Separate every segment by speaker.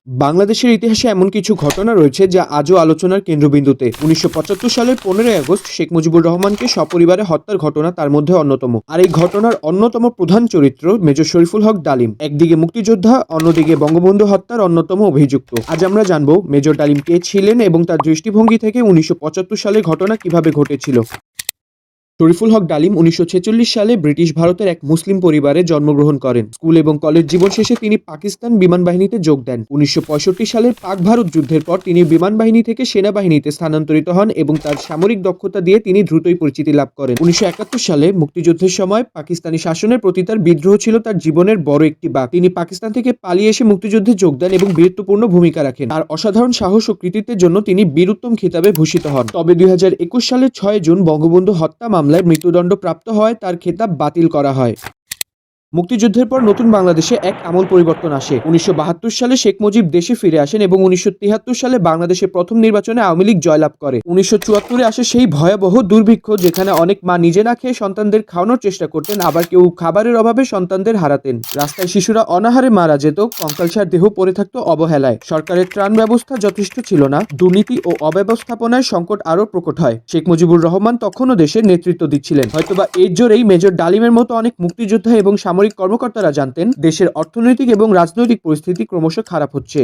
Speaker 1: বাংলাদেশের ইতিহাসে এমন কিছু ঘটনা রয়েছে যা আজও আলোচনার কেন্দ্রবিন্দুতে। ১৯৭৫ সালের ১৫ই আগস্ট শেখ মুজিবুর রহমানকে সপরিবারে হত্যার ঘটনা তার মধ্যে অন্যতম। আর এই ঘটনার অন্যতম প্রধান চরিত্র মেজর শরীফুল হক ডালিম, একদিকে মুক্তিযোদ্ধা, অন্যদিকে বঙ্গবন্ধু হত্যার অন্যতম অভিযুক্ত। আজ আমরা জানব মেজর ডালিম কে ছিলেন এবং তার দৃষ্টিভঙ্গি থেকে ১৯৭৫ সালের ঘটনা কিভাবে ঘটেছিল। শরীফুল হক ডালিম ১৯৪৬ সালে ব্রিটিশ ভারতের এক মুসলিম পরিবারে জন্মগ্রহণ করেন। স্কুল এবং কলেজ জীবন শেষে তিনি পাকিস্তান বিমান বাহিনীতে যোগ দেন। ১৯৬৫ সালের পাক ভারত যুদ্ধের পর তিনি বিমান বাহিনী থেকে সেনাবাহিনীতে স্থানান্তরিত হন এবং তার সামরিক দক্ষতা দিয়ে তিনি দ্রুতই পরিচিতি লাভ করেন। ১৯৭১ সালে মুক্তিযুদ্ধের সময় পাকিস্তানি শাসনের প্রতি তার বিদ্রোহ ছিল তার জীবনের বড় একটি বাঁক। তিনি পাকিস্তান থেকে পালিয়ে এসে মুক্তিযুদ্ধে যোগ দেন এবং বীরত্বপূর্ণ ভূমিকা রাখেন। তার অসাধারণ সাহস ও কৃতিত্বের জন্য তিনি বীর উত্তম খেতাবে ভূষিত হন। তবে ২০২১ সালের ৬ জুন বঙ্গবন্ধু হত্যা মামলায় মৃত্যুদণ্ড প্রাপ্ত হওয়ায় তার খেতাব বাতিল করা হয়। মুক্তিযুদ্ধের পর নতুন বাংলাদেশে এক আমূল পরিবর্তন আসে। ১৯৭২ সালে শেখ মুজিব দেশে ফিরে আসেন এবং ১৯৭৩ সালে বাংলাদেশের প্রথম নির্বাচনে আওয়ামী লীগ জয়লাভ করে। ১৯৭৪ আসে সেই ভয়াবহ দুর্ভিক্ষ, যেখানে অনেক মা নিজে না খেয়ে সন্তানদের খাওয়ানোর চেষ্টা করতেন, আবার কেউ খাবারের অভাবে সন্তানদের হারাতেন। রাস্তায় শিশুরা অনাহারে মারা যেত, কঙ্কালসার দেহ পড়ে থাকতো অবহেলায়। সরকারের ত্রাণ ব্যবস্থা যথেষ্ট ছিল না, দুর্নীতি ও অব্যবস্থাপনায় সংকট আরও প্রকট হয়। শেখ মুজিবুর রহমান তখনও দেশের নেতৃত্ব দিচ্ছিলেন। হয়তোবা এর জোরেই মেজর ডালিমের মতো অনেক মুক্তিযোদ্ধা এবং সামরিক কর্মকর্তারা জানতেন দেশের অর্থনৈতিক এবং রাজনৈতিক পরিস্থিতি ক্রমশ খারাপ হচ্ছে।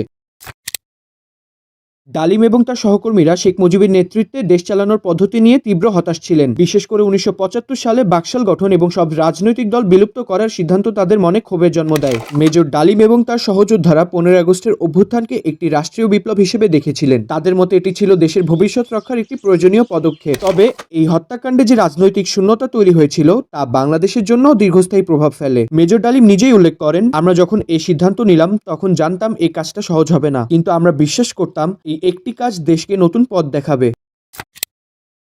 Speaker 1: ডালিম এবং তার সহকর্মীরা শেখ মুজিবের নেতৃত্বে দেশ চালানোর পদ্ধতি নিয়ে তীব্র হতাশ ছিলেন। বিশেষ করে ১৯৭৫ সালে বাকশাল গঠন এবং সব রাজনৈতিক দল বিলুপ্ত করার সিদ্ধান্ত তাদের মনে ক্ষোভের জন্ম দেয়। মেজর ডালিম এবং তার সহযোদ্ধারা ১৫ই আগস্টের অভ্যুত্থানকে একটি রাষ্ট্রীয় বিপ্লব হিসেবে দেখেছিলেন। তাদের মতে এটি ছিল দেশের ভবিষ্যৎ রক্ষার একটি প্রয়োজনীয় পদক্ষেপ। তবে এই হত্যাকাণ্ডে যে রাজনৈতিক শূন্যতা তৈরি হয়েছিল তা বাংলাদেশের জন্য দীর্ঘস্থায়ী প্রভাব ফেলে। মেজর ডালিম নিজেই উল্লেখ করেন, আমরা যখন এই সিদ্ধান্ত নিলাম তখন জানতাম এই কাজটা সহজ হবে না, কিন্তু আমরা বিশ্বাস করতাম এই একটি কাজ দেশকে নতুন পথ দেখাবে।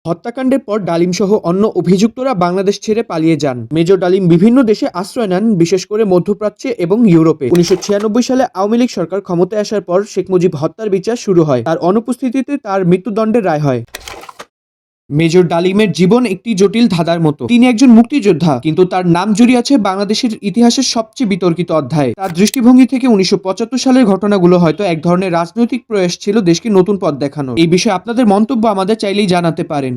Speaker 1: হত্যাকাণ্ডের পর ডালিম সহ অন্য অভিযুক্তরা বাংলাদেশ ছেড়ে পালিয়ে যান। মেজর ডালিম বিভিন্ন দেশে আশ্রয় নেন, বিশেষ করে মধ্যপ্রাচ্যে এবং ইউরোপে। ১৯৯৬ সালে আওয়ামী লীগ সরকার ক্ষমতায় আসার পর শেখ মুজিব হত্যার বিচার শুরু হয়। তার অনুপস্থিতিতে তার মৃত্যুদণ্ডের রায় হয়। মেজর ডালিমের জীবন একটি জটিল ধাঁধার মতো। তিনি একজন মুক্তিযোদ্ধা, কিন্তু তার নাম জড়িয়ে আছে বাংলাদেশের ইতিহাসের সবচেয়ে বিতর্কিত অধ্যায়। তার দৃষ্টিভঙ্গি থেকে ১৯৭৫ সালের ঘটনাগুলো হয়তো এক ধরনের রাজনৈতিক প্রয়াস ছিল দেশকে নতুন পথ দেখানো। এই বিষয়ে আপনাদের মন্তব্য আমাদের চাইলেই জানাতে পারেন।